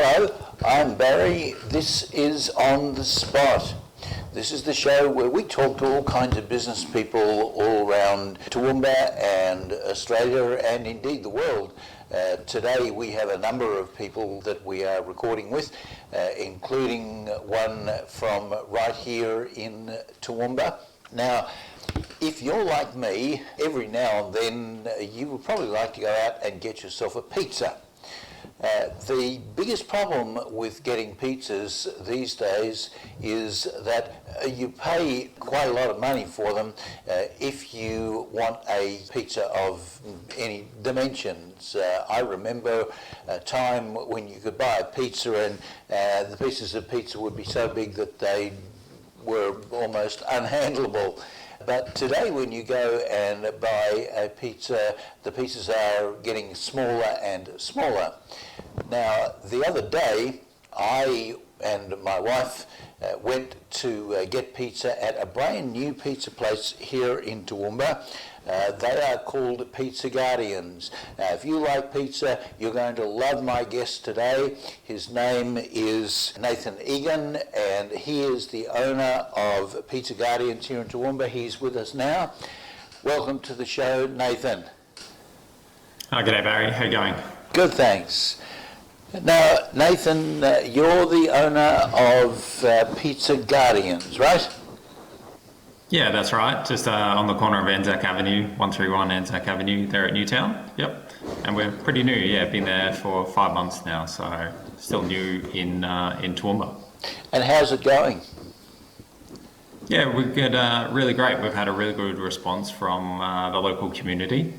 Hello, I'm Barry. This is On the Spot. This is the show where we talk to all kinds of business people all around Toowoomba and Australia and indeed the world. Today we have a number of people that we are recording with, including one from right here in Toowoomba. Now, if you're like me, every now and then you would probably like to go out and get yourself a pizza. The biggest problem with getting pizzas these days is that you pay quite a lot of money for them if you want a pizza of any dimensions. I remember a time when you could buy a pizza and the pieces of pizza would be so big that they were almost unhandleable. But today when you go and buy a pizza, the pieces are getting smaller and smaller. Now, the other day, I and my wife went to get pizza at a brand new pizza place here in Toowoomba. They are called Pizza Guardians. If you like pizza, you're going to love my guest today. His name is Nathan Egan, and he is the owner of Pizza Guardians here in Toowoomba. He's with us now. Welcome to the show, Nathan. Oh, g'day Barry, how you going? Good, thanks. Now, Nathan, you're the owner of Pizza Guardians, right? Yeah, that's right. Just on the corner of Anzac Avenue, 131 Anzac Avenue there at Newtown. Yep. And we're pretty new, been there for 5 months now, so still new in Toowoomba. And how's it going? Yeah, we get really great. We've had a really good response from the local community.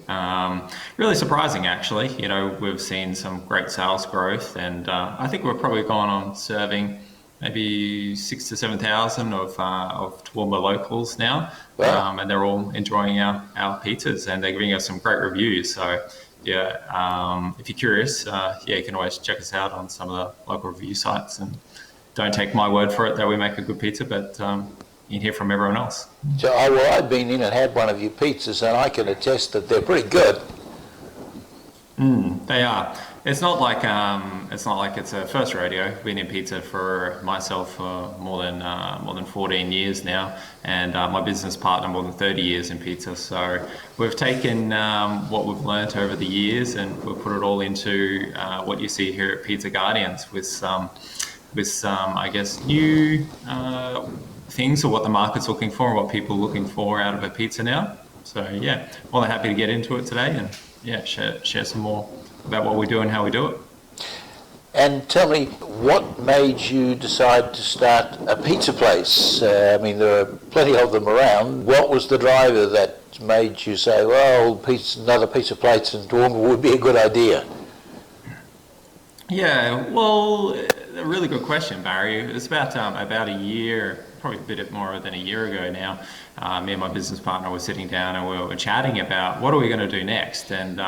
Really surprising, actually. You know, we've seen some great sales growth, and I think we're probably going on serving maybe 6,000 to 7,000 of Toowoomba locals now. Wow. And they're all enjoying our pizzas, and they're giving us some great reviews. So, if you're curious, you can always check us out on some of the local review sites. And don't take my word for it that we make a good pizza, but you can hear from everyone else. So, I've been in and had one of your pizzas, and I can attest that they're pretty good. They are. It's not like it's a first rodeo. Been in pizza for myself for more than 14 years now, and my business partner more than 30 years in pizza. So we've taken what we've learnt over the years, and we've put it all into what you see here at Pizza Guardians with some I guess new things, or what the market's looking for, and what people are looking for out of a pizza now. So more than happy to get into it today and share some more about what we do and how we do it. And tell me, what made you decide to start a pizza place? I mean, there are plenty of them around. What was the driver that made you say, well, another pizza place in Toowoomba would be a good idea? Yeah, well, a really good question, Barry. It was about a year, probably a bit more than a year ago now. Me and my business partner were sitting down and we were chatting about what are we going to do next. And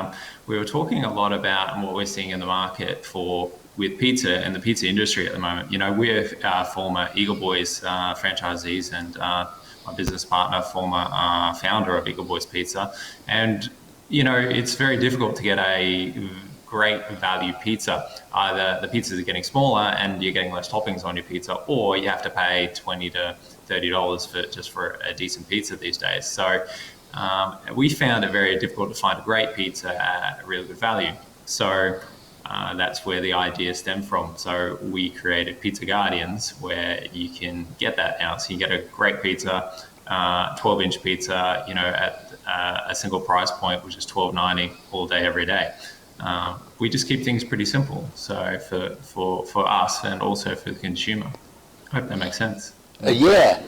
we were talking a lot about what we're seeing in the market with pizza and the pizza industry at the moment. You know, we're former Eagle Boys franchisees, and my business partner, former founder of Eagle Boys Pizza. And, you know, it's very difficult to get a great value pizza. Either the pizzas are getting smaller and you're getting less toppings on your pizza, or you have to pay $20 to $30 for a decent pizza these days. So we found it very difficult to find a great pizza at a really good value. So that's where the idea stemmed from. So we created Pizza Guardians, where you can get that now. So you get a great pizza, 12-inch pizza, you know, at a single price point, which is $12.90 all day, every day. We just keep things pretty simple. So for us and also for the consumer. I hope that makes sense. Well,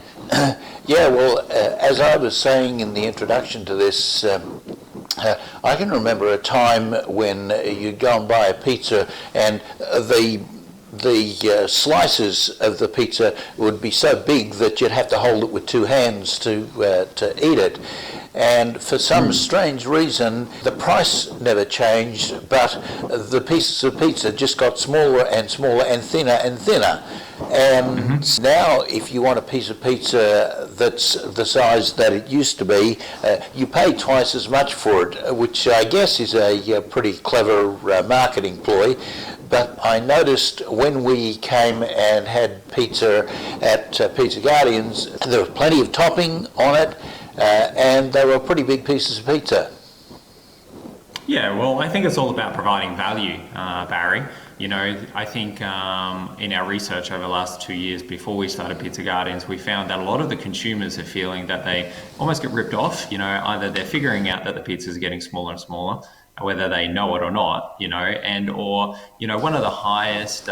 as I was saying in the introduction to this, I can remember a time when you'd go and buy a pizza and the slices of the pizza would be so big that you'd have to hold it with two hands to eat it. And for some strange reason, the price never changed, but the pieces of pizza just got smaller and smaller and thinner and thinner. And now, if you want a piece of pizza that's the size that it used to be, you pay twice as much for it, which I guess is a pretty clever marketing ploy. but I noticed when we came and had pizza at Pizza Guardians, there was plenty of topping on it, and they were pretty big pieces of pizza. Yeah, well, I think it's all about providing value, Barry. You know, I think in our research over the last 2 years before we started Pizza Guardians, we found that a lot of the consumers are feeling that they almost get ripped off. You know, either they're figuring out that the pizzas are getting smaller and smaller, whether they know it or not, you know, and or, you know, one of the highest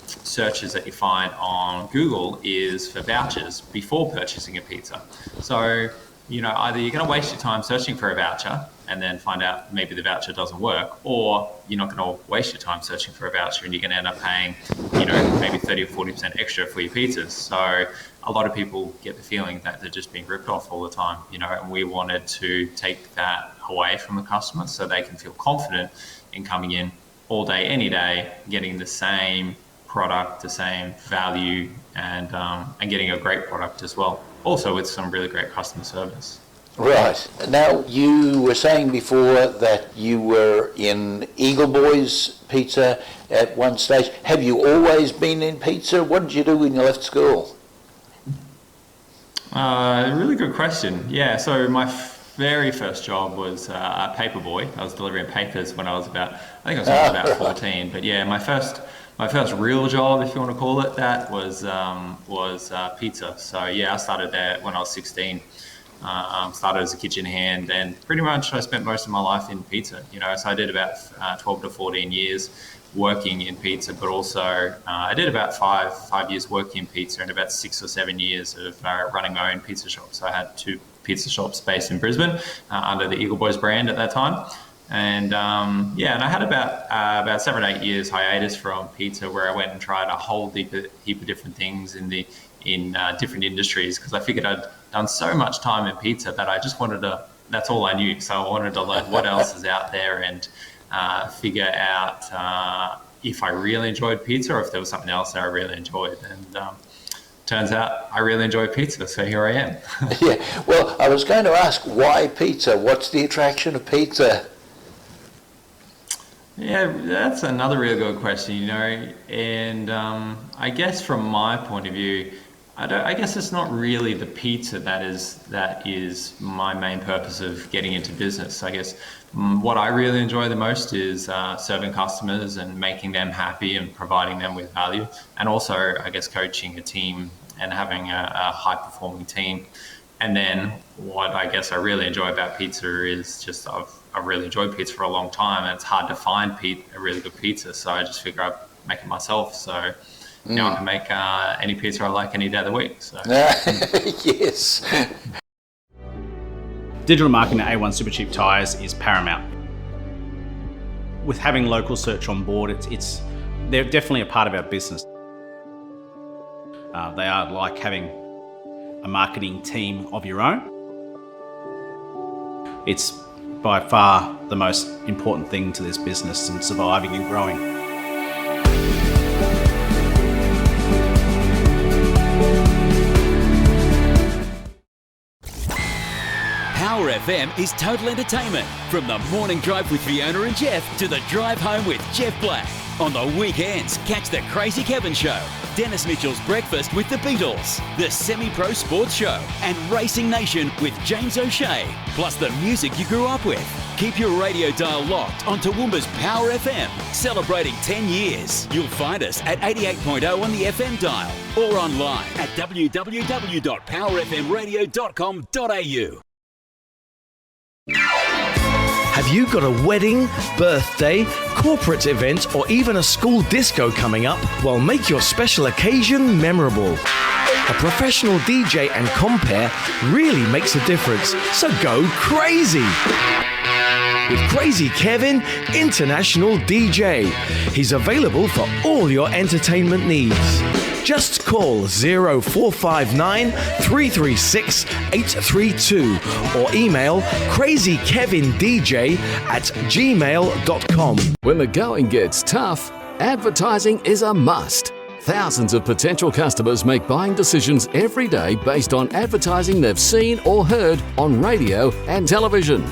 searches that you find on Google is for vouchers before purchasing a pizza. So, you know, either you're going to waste your time searching for a voucher and then find out maybe the voucher doesn't work, or you're not going to waste your time searching for a voucher and you're going to end up paying, you know, maybe 30 or 40% extra for your pizzas. So a lot of people get the feeling that they're just being ripped off all the time, you know, and we wanted to take that away from the customer so they can feel confident in coming in all day, any day, getting the same product, the same value, and getting a great product as well. Also with some really great customer service. Right. Now, you were saying before that you were in Eagle Boys Pizza at one stage. Have you always been in pizza? What did you do when you left school? Really good question. Yeah, so my very first job was a paper boy. I was delivering papers when I was about 14. But yeah, my first real job, if you want to call it that, was pizza. So yeah, I started there when I was 16. Started as a kitchen hand, and pretty much I spent most of my life in pizza. You know, so I did about 12 to 14 years working in pizza, but also I did about five years working in pizza and about 6 or 7 years of running my own pizza shop. So I had 2 pizza shops based in Brisbane under the Eagle Boys brand at that time. And and I had about 7 or 8 years hiatus from pizza, where I went and tried a whole heap of different things in different industries, because I figured I'd done so much time in pizza that I just wanted to, that's all I knew. So I wanted to learn what else is out there and figure out if I really enjoyed pizza or if there was something else that I really enjoyed. And turns out I really enjoy pizza, so here I am. Yeah, well, I was going to ask, why pizza? What's the attraction of pizza? Yeah, that's another really good question, you know, and I guess from my point of view, I guess it's not really the pizza that is my main purpose of getting into business. I guess what I really enjoy the most is serving customers and making them happy and providing them with value, and also, I guess, coaching a team and having a high-performing team. And then what I guess I really enjoy about pizza is just I've really enjoyed pizza for a long time, and it's hard to find a really good pizza. So I just figure I'd make it myself. So now I can make any pizza I like any day of the week. So. Yes. Digital marketing at A1 Supercheap Tyres is paramount. With having local search on board, they're definitely a part of our business. They are like having a marketing team of your own. It's by far the most important thing to this business and surviving and growing. Power FM is total entertainment, from the morning drive with Fiona and Jeff to the drive home with Jeff Black. On the weekends, catch the Crazy Kevin Show, Dennis Mitchell's Breakfast with the Beatles, the Semi-Pro Sports Show, and Racing Nation with James O'Shea, plus the music you grew up with. Keep your radio dial locked on Toowoomba's Power FM, celebrating 10 years. You'll find us at 88.0 on the FM dial or online at www.powerfmradio.com.au. Have you got a wedding, birthday, corporate event, or even a school disco coming up? Well, make your special occasion memorable. A professional DJ and compere really makes a difference, so go crazy! With Crazy Kevin, International DJ. He's available for all your entertainment needs. Just call 0459 336 832 or email crazykevindj@gmail.com. When the going gets tough, advertising is a must. Thousands of potential customers make buying decisions every day based on advertising they've seen or heard on radio and television.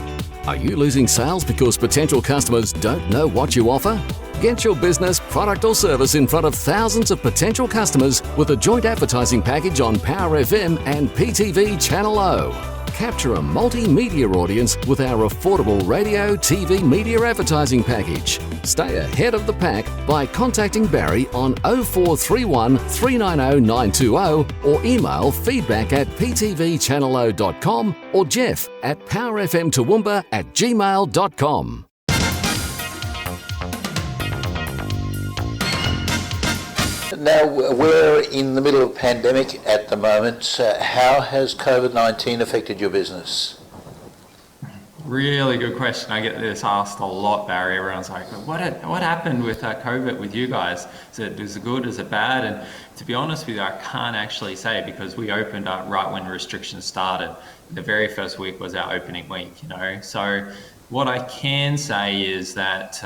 Are you losing sales because potential customers don't know what you offer? Get your business, product or service in front of thousands of potential customers with a joint advertising package on Power FM and PTV Channel O. Capture a multimedia audience with our affordable radio, TV media advertising package. Stay ahead of the pack by contacting Barry on 0431 390 920 or email feedback@ptvchannelo.com or Jeff at powerfmtoowoomba@gmail.com. Now, we're in the middle of a pandemic at the moment. How has COVID-19 affected your business? Really good question. I get this asked a lot, Barry. Everyone's like, what happened with COVID with you guys? Is it good? Is it bad? And to be honest with you, I can't actually say, because we opened up right when restrictions started. The very first week was our opening week, So what I can say is that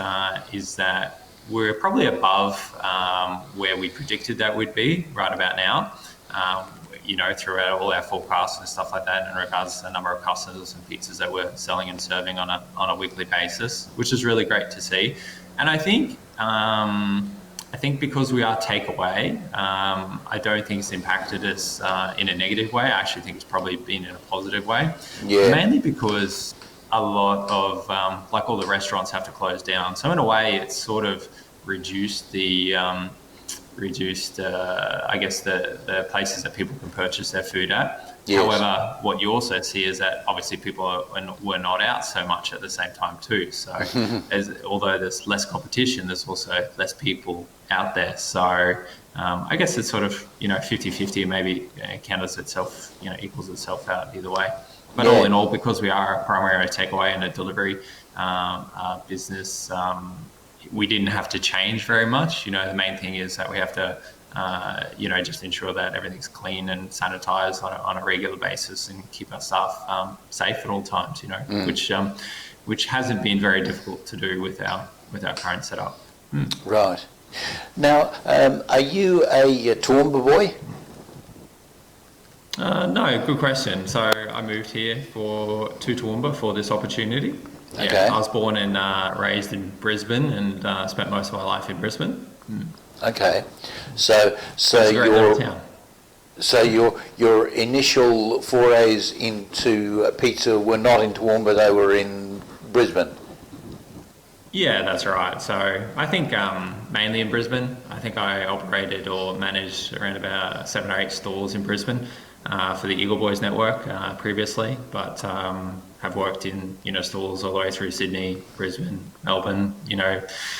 we're probably above where we predicted that we'd be right about now, throughout all our forecasts and stuff like that in regards to the number of customers and pizzas that we're selling and serving on a weekly basis, which is really great to see. And I think because we are takeaway, I don't think it's impacted us in a negative way. I actually think it's probably been in a positive way. Yeah. Mainly because a lot of all the restaurants have to close down, so in a way it's sort of reduced the places that people can purchase their food at. Yes. However, what you also see is that obviously people were not out so much at the same time too. So although there's less competition, there's also less people out there. So I guess it's sort of 50-50, maybe counters itself, equals itself out either way. But all in all, because we are a primary takeaway and a delivery business, we didn't have to change very much. The main thing is that we have to, just ensure that everything's clean and sanitized on a regular basis and keep our staff safe at all times. Which hasn't been very difficult to do with our current setup. Right. Now, are you a Toowoomba boy? No, good question. So I moved here to Toowoomba for this opportunity. Okay. Yeah, I was born and raised in Brisbane and spent most of my life in Brisbane. Okay, so your initial forays into pizza were not in Toowoomba; they were in Brisbane. Yeah, that's right. So I think mainly in Brisbane. I think I operated or managed around about 7 or 8 stores in Brisbane for the Eagle Boys network previously, but have worked in stores all the way through Sydney, Brisbane, Melbourne,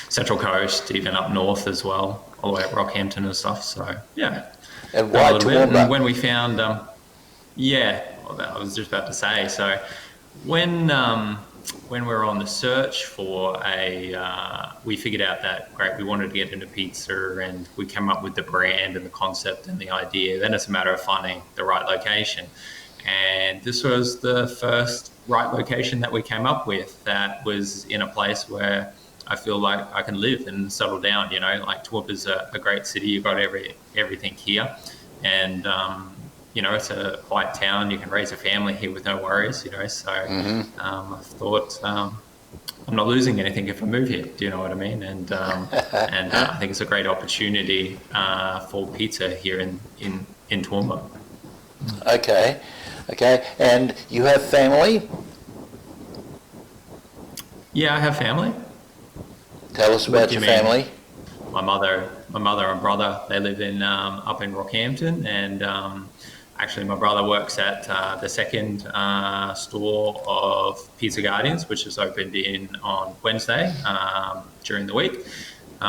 Central Coast, even up north as well, all the way at Rockhampton and stuff. So yeah, and why Toowoomba? And when we found, I was just about to say. So when we were on the search for we figured out that we wanted to get into pizza, and we came up with the brand and the concept and the idea. Then it's a matter of finding the right location. And this was the first right location that we came up with that was in a place where I feel like I can live and settle down. Toowoomba's a great city. You've got everything here. And, it's a quiet town. You can raise a family here with no worries, So I thought I'm not losing anything if I move here. Do you know what I mean? And I think it's a great opportunity for pizza here in Toowoomba. Okay. And you have family? Yeah, I have family. Tell us about your family. My mother and brother, they live up in Rockhampton, and actually my brother works at the second store of Pizza Guardians, which is opened on Wednesday during the week,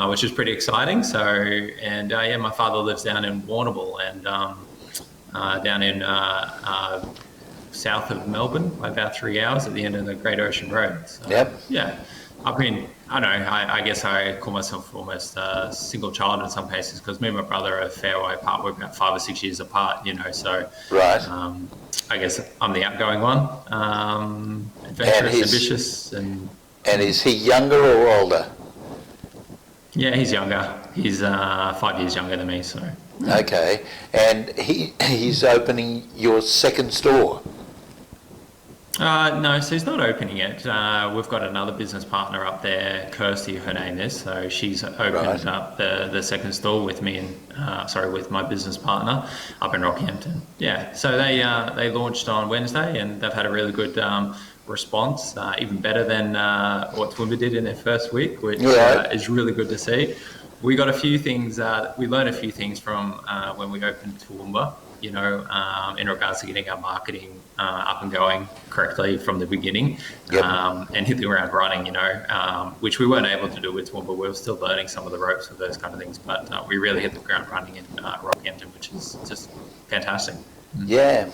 which is pretty exciting. So, and my father lives down in Warrnambool and down in south of Melbourne by about 3 hours at the end of the Great Ocean Road. So, yep. Yeah. I mean, I don't know, I guess I call myself almost a single child in some cases, because me and my brother are a fair way apart. We're about 5 or 6 years apart, so right. I guess I'm the outgoing one, adventurous, ambitious. And is he younger or older? Yeah, he's younger. He's 5 years younger than me, so. Okay, and he's opening your second store? No, so he's not opening it. We've got another business partner up there, Kirsty, her name is. So she's opened up the second store with me and with my business partner up in Rockhampton. Yeah, so they launched on Wednesday and they've had a really good response, even better than what Toowoomba did in their first week, which is really good to see. We got a few things. We learned a few things from when we opened Toowoomba. In regards to getting our marketing up and going correctly from the beginning, and hit the ground running, which we weren't able to do with Toowoomba. We were still learning some of the ropes of those kind of things, but we really hit the ground running in Rockhampton, which is just fantastic. Yeah,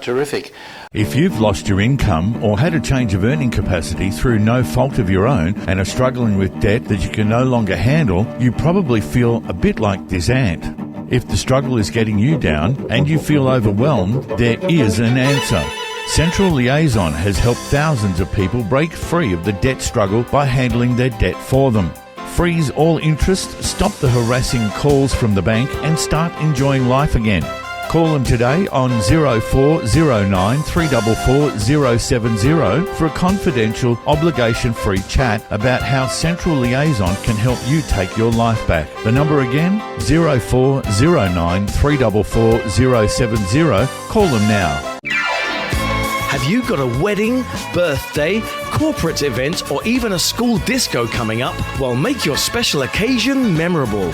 terrific. If you've lost your income or had a change of earning capacity through no fault of your own and are struggling with debt that you can no longer handle, you probably feel a bit like this ant. If the struggle is getting you down and you feel overwhelmed, there is an answer. Central Liaison has helped thousands of people break free of the debt struggle by handling their debt for them. Freeze all interest, stop the harassing calls from the bank and start enjoying life again. Call them today on 0409 344 070 for a confidential, obligation-free chat about how Central Liaison can help you take your life back. The number again, 0409 344 070. Call them now. Have you got a wedding, birthday, corporate event, or even a school disco coming up? Well, make your special occasion memorable.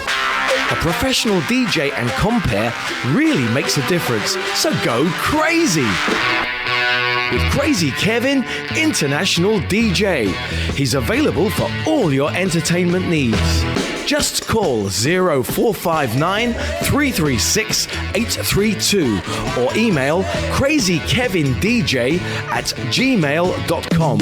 A professional DJ and compere really makes a difference, so go crazy! With Crazy Kevin, International DJ. He's available for all your entertainment needs. Just call 0459 336 832 or email crazykevindj@gmail.com.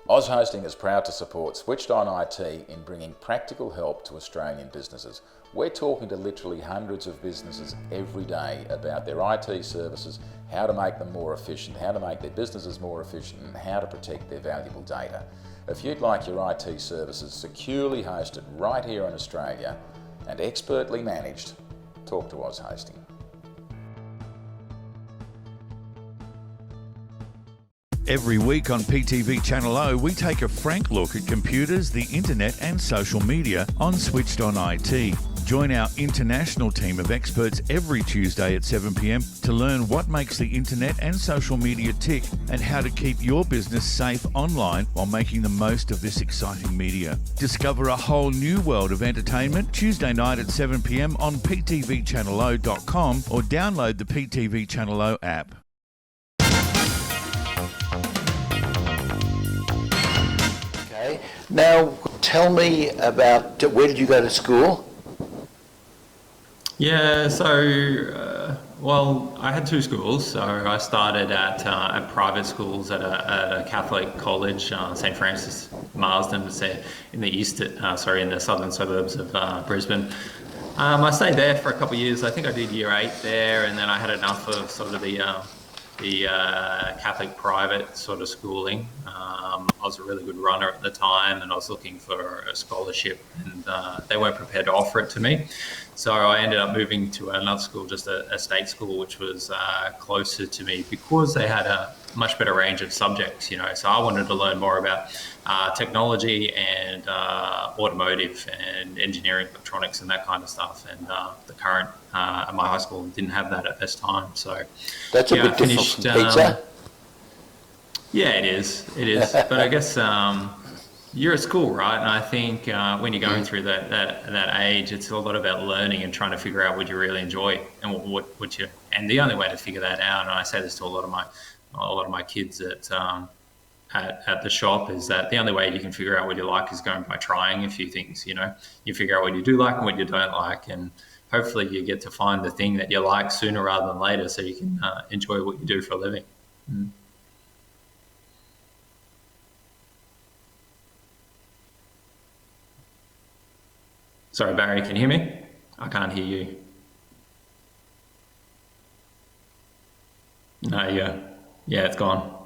Oz Hosting is proud to support Switched On IT in bringing practical help to Australian businesses. We're talking to literally hundreds of businesses every day about their IT services, how to make them more efficient, how to make their businesses more efficient, and how to protect their valuable data. If you'd like your IT services securely hosted right here in Australia and expertly managed, talk to Oz Hosting. Every week on PTV Channel O, we take a frank look at computers, the internet and social media on Switched On IT. Join our international team of experts every Tuesday at 7 p.m. to learn what makes the internet and social media tick and how to keep your business safe online while making the most of this exciting media. Discover a whole new world of entertainment Tuesday night at 7 p.m. on ptvchannelo.com or download the PTV Channel O app. Okay, now tell me about, where did you go to school? Yeah, so, I had two schools. So I started at private schools at a Catholic college, St. Francis Marsden, in the in the southern suburbs of Brisbane. I stayed there for a couple of years. I think I did year 8 there, and then I had enough of sort of the Catholic private sort of schooling. I was a really good runner at the time, and I was looking for a scholarship, and they weren't prepared to offer it to me. So I ended up moving to another school, just a state school, which was closer to me because they had a much better range of subjects, So I wanted to learn more about technology and automotive and engineering, electronics and that kind of stuff. And the current at my high school didn't have that at this time. So that's a bit different from pizza. Yeah, it is. But I guess you're at school, right? And I think when you're going through that age, it's a lot about learning and trying to figure out what you really enjoy and what you. And the only way to figure that out, and I say this to a lot of my kids at the shop, is that the only way you can figure out what you like is going by trying a few things. You figure out what you do like and what you don't like, and hopefully you get to find the thing that you like sooner rather than later, so you can enjoy what you do for a living. Sorry, Barry, can you hear me? I can't hear you. No, yeah, it's gone.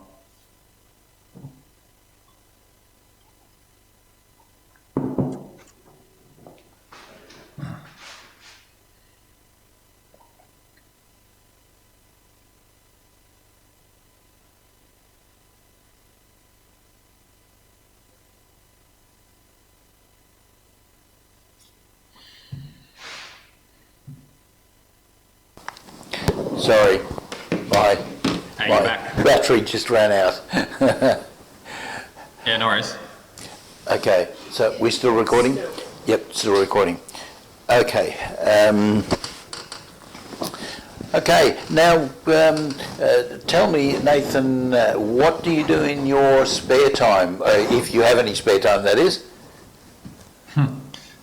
Sorry, my Hey, you're back. battery just ran out. Yeah, no worries. Okay, so we're still recording? Yep, still recording. Okay. Okay, now tell me, Nathan, what do you do in your spare time, if you have any spare time, that is?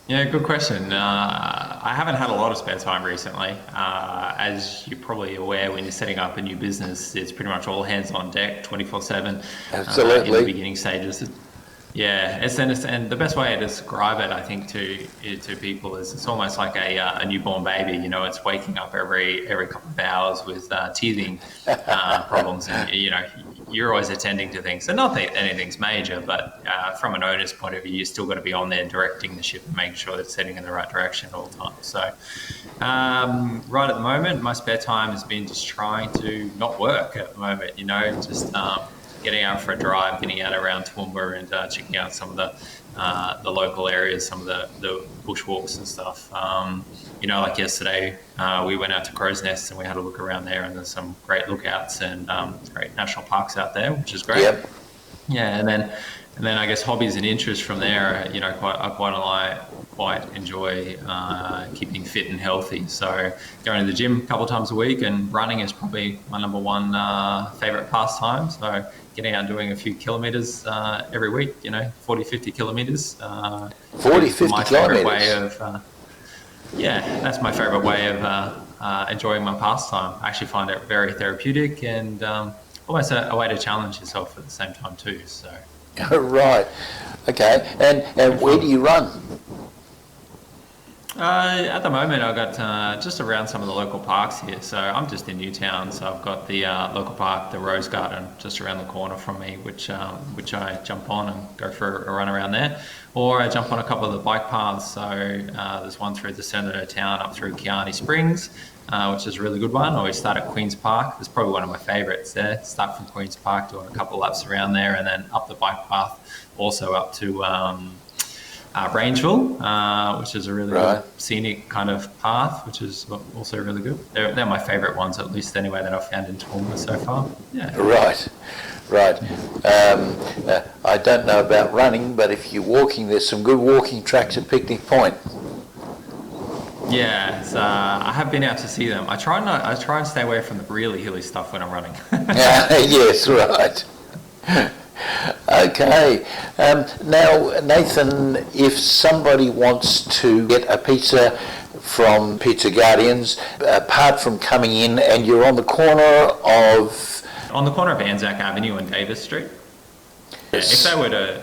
Yeah, good question. I haven't had a lot of spare time recently. As you're probably aware, when you're setting up a new business, it's pretty much all hands on deck, 24/7. Absolutely. In the beginning stages. Yeah, and the best way to describe it, I think, to people is it's almost like a newborn baby. You know, it's waking up every couple of hours with teething problems, and you're always attending to things. So not that anything's major, but from an owner's point of view, you still got to be on there directing the ship and making sure it's heading in the right direction all the time. So right at the moment, my spare time has been just trying to not work at the moment. Just getting out for a drive, getting out around Toowoomba and checking out some of the local areas, some of the bushwalks and stuff. Like yesterday, we went out to Crow's Nest and we had a look around there, and there's some great lookouts and great national parks out there, which is great. Yep. Yeah, and then I guess hobbies and interests from there. I quite enjoy keeping fit and healthy. So going to the gym a couple of times a week, and running is probably my number one favorite pastime. So getting out and doing a few kilometers every week, 40, 50 kilometers. 40, 50 kilometers? That's my favorite way of enjoying my pastime. I actually find it very therapeutic and almost a way to challenge yourself at the same time too. So. Right. Okay. And where do you run? At the moment, I've got just around some of the local parks here. So I'm just in Newtown, so I've got the local park, the Rose Garden, just around the corner from me, which I jump on and go for a run around there. Or I jump on a couple of the bike paths. So there's one through the centre of town up through Kiani Springs, which is a really good one. Or we start at Queen's Park. It's probably one of my favourites there. Start from Queen's Park, doing a couple of laps around there, and then up the bike path, also up to Rangeville, which is a really good scenic kind of path, which is also really good. They're my favourite ones, at least anyway, that I've found in Toowoomba so far. Yeah. Right. I don't know about running, but if you're walking, there's some good walking tracks at Picnic Point. Yeah, I have been out to see them. I try and stay away from the really hilly stuff when I'm running. Yes, right. Okay. Now, Nathan, if somebody wants to get a pizza from Pizza Guardians, apart from coming in, and you're on the corner of... On the corner of Anzac Avenue and Davis Street. Yes. If they were to,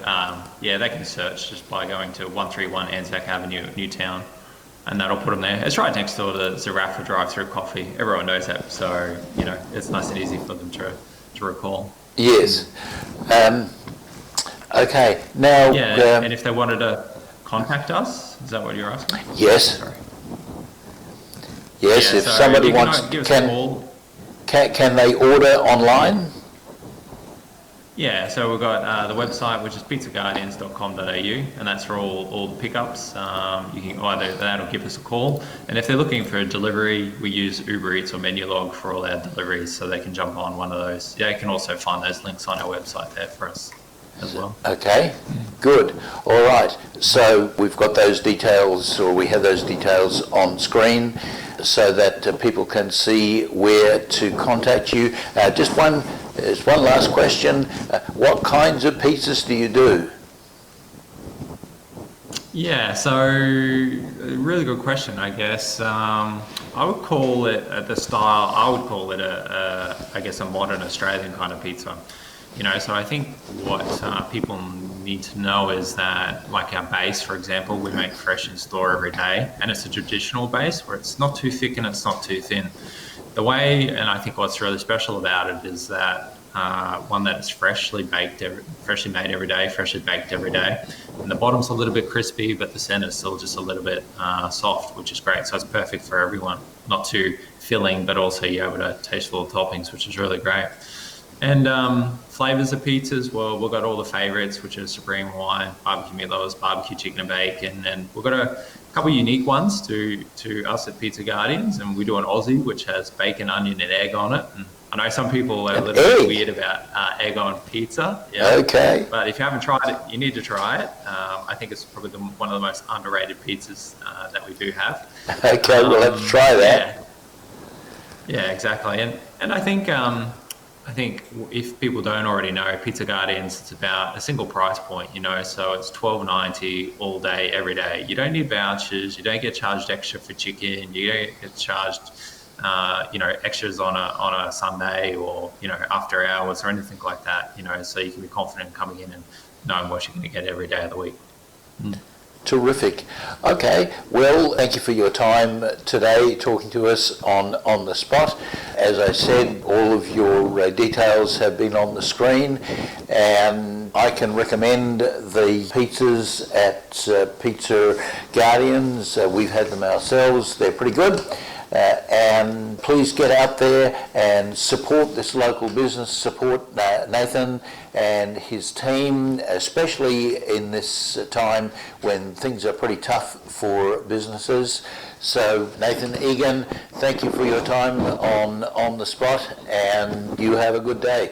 they can search just by going to 131 Anzac Avenue, Newtown, and that'll put them there. It's right next door to Zarafa drive-through coffee. Everyone knows that, so, it's nice and easy for them to recall. Yes. Okay. Now. Yeah. And if they wanted to contact us, is that what you're asking? Yes. Sorry. Yes. If somebody wants, can they order online? Yeah. So we've got the website, which is pizzaguardians.com.au, and that's for all the pickups. You can either that or give us a call. And if they're looking for a delivery, we use Uber Eats or Menulog for all our deliveries, so they can jump on one of those. Yeah, you can also find those links on our website there for us as well. Okay, good. All right. So we've got those details, or we have those details on screen, so that people can see where to contact you. Just one last question. What kinds of pizzas do you do? Yeah, so a really good question, I guess. I would call it a modern Australian kind of pizza. So I think what people need to know is that, like our base, for example, we make fresh in store every day, and it's a traditional base where it's not too thick and it's not too thin. The way, and I think what's really special about it is that one that is freshly made every day, freshly baked every day, and the bottom's a little bit crispy, but the center's still just a little bit soft, which is great. So it's perfect for everyone. Not too filling, but also you're able to taste all the toppings, which is really great. And flavors of pizzas, well, we've got all the favorites, which are Supreme Hawaiian, barbecue meatloaf, barbecue chicken and bacon, and we've got a couple of unique ones to us at Pizza Guardians, and we do an Aussie, which has bacon, onion, and egg on it. And I know some people are a little bit weird about egg on pizza. Yeah. Okay. But if you haven't tried it, you need to try it. I think it's probably one of the most underrated pizzas that we do have. Okay, we'll have to try that. Yeah, exactly. And I think if people don't already know, Pizza Guardians, it's about a single price point, so it's $12.90 all day, every day. You don't need vouchers. You don't get charged extra for chicken. You don't get charged, extras on a Sunday or, after hours or anything like that, so you can be confident coming in and knowing what you're going to get every day of the week. Terrific. Okay, well, thank you for your time today talking to us on the spot. As I said, all of your details have been on the screen, and I can recommend the pizzas at Pizza Guardians. We've had them ourselves. They're pretty good. And please get out there and support this local business, support Nathan and his team, especially in this time when things are pretty tough for businesses. So Nathan Egan, thank you for your time on the spot, and you have a good day.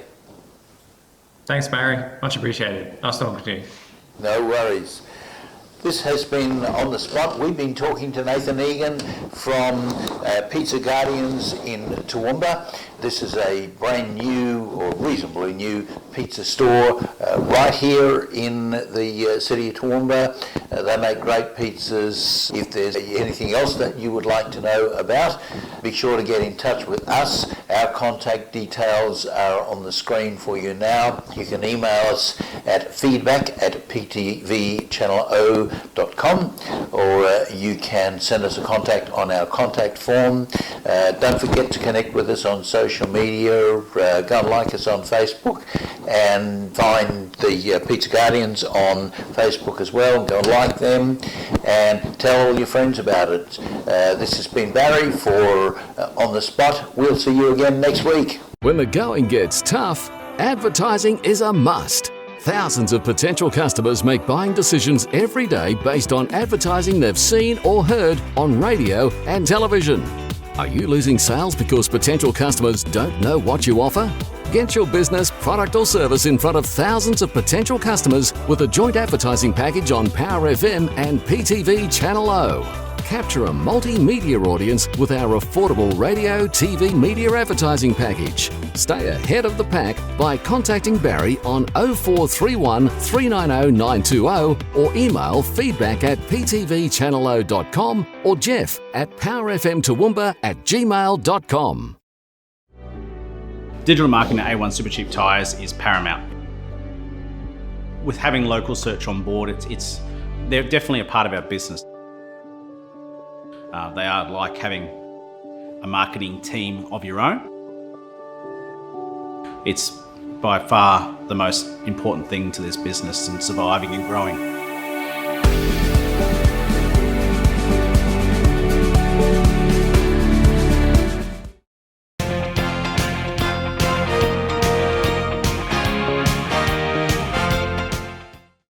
Thanks, Barry. Much appreciated. Nice talking to you. No worries. This has been On the Spot. We've been talking to Nathan Egan from Pizza Guardians in Toowoomba. This is a brand new, or reasonably new, pizza store right here in the city of Toowoomba. They make great pizzas. If there's anything else that you would like to know about, be sure to get in touch with us. Our contact details are on the screen for you now. You can email us at feedback@ptvchannelo.com, or you can send us a contact on our contact form. Don't forget to connect with us on social media. Go and like us on Facebook, and find the Pizza Guardians on Facebook as well. Go and like them and tell all your friends about it. This has been Barry for On the Spot. We'll see you again next week. When the going gets tough, advertising is a must. Thousands of potential customers make buying decisions every day based on advertising they've seen or heard on radio and television. Are you losing sales because potential customers don't know what you offer? Get your business, product or service in front of thousands of potential customers with a joint advertising package on Power FM and PTV Channel O. Capture a multimedia audience with our affordable radio, TV media advertising package. Stay ahead of the pack by contacting Barry on 0431 390 920 or email feedback@ptvchannelo.com or Jeff at powerfmtoowoomba@gmail.com. Digital marketing at A1 Supercheap Tyres is paramount. With having local search on board, they're definitely a part of our business. They are like having a marketing team of your own. It's by far the most important thing to this business and surviving and growing.